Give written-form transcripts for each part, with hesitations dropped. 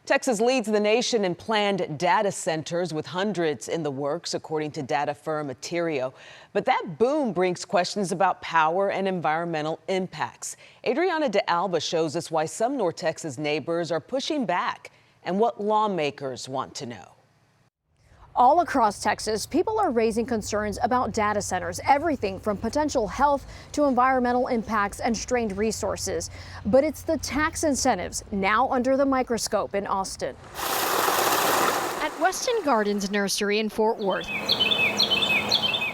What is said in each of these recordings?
Texas leads the nation in planned data centers with hundreds in the works, according to data firm Materio. But that boom brings questions about power and environmental impacts. Adriana de Alba shows us why some North Texas neighbors are pushing back and what lawmakers want to know. All across Texas, people are raising concerns about data centers, everything from potential health to environmental impacts and strained resources. But it's the tax incentives now under the microscope in Austin. At Weston Gardens Nursery in Fort Worth,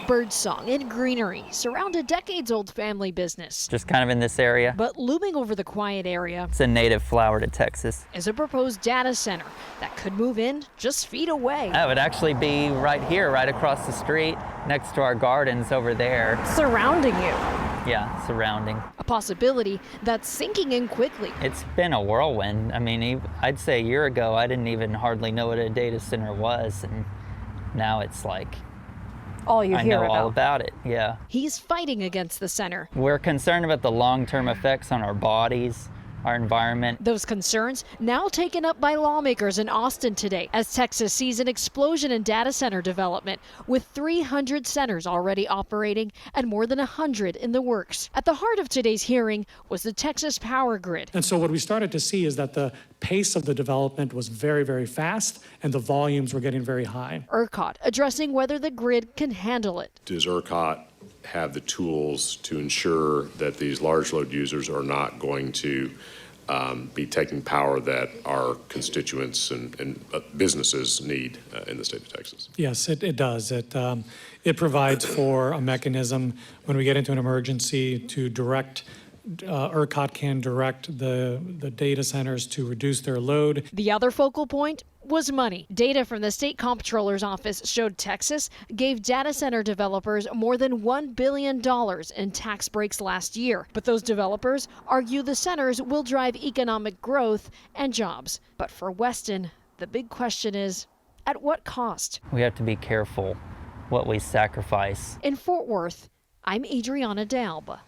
birdsong and greenery surround a decades-old family business. Just kind of in this area. But looming over the quiet area, It's a native flower to Texas. is a proposed data center that could move in just feet away. That would actually be right here, right across the street, next to our gardens over there. Surrounding you. Yeah, surrounding. A possibility that's sinking in quickly. It's been a whirlwind. I mean, I'd say a year ago, I didn't even hardly know what a data center was, and now it's like, All you I hear know about. all about it, yeah. He's fighting against the center. We're concerned about the long-term effects on our bodies, our environment. Those concerns now taken up by lawmakers in Austin today as Texas sees an explosion in data center development, with 300 centers already operating and more than 100 in the works. At the heart of today's hearing was the Texas power grid. And so what we started to see is that the pace of the development was very, very fast and the volumes were getting very high. ERCOT addressing whether the grid can handle it. Does ERCOT have the tools to ensure that these large load users are not going to be taking power that our constituents and businesses need in the state of Texas? Yes, it does. It provides for a mechanism when we get into an emergency to direct, ERCOT can direct the data centers to reduce their load. The other focal point was money. Data from the state comptroller's office showed Texas gave data center developers more than $1 billion in tax breaks last year. But those developers argue the centers will drive economic growth and jobs. But for Weston, the big question is, at what cost? We have to be careful what we sacrifice. In Fort Worth, I'm Adriana de Alba.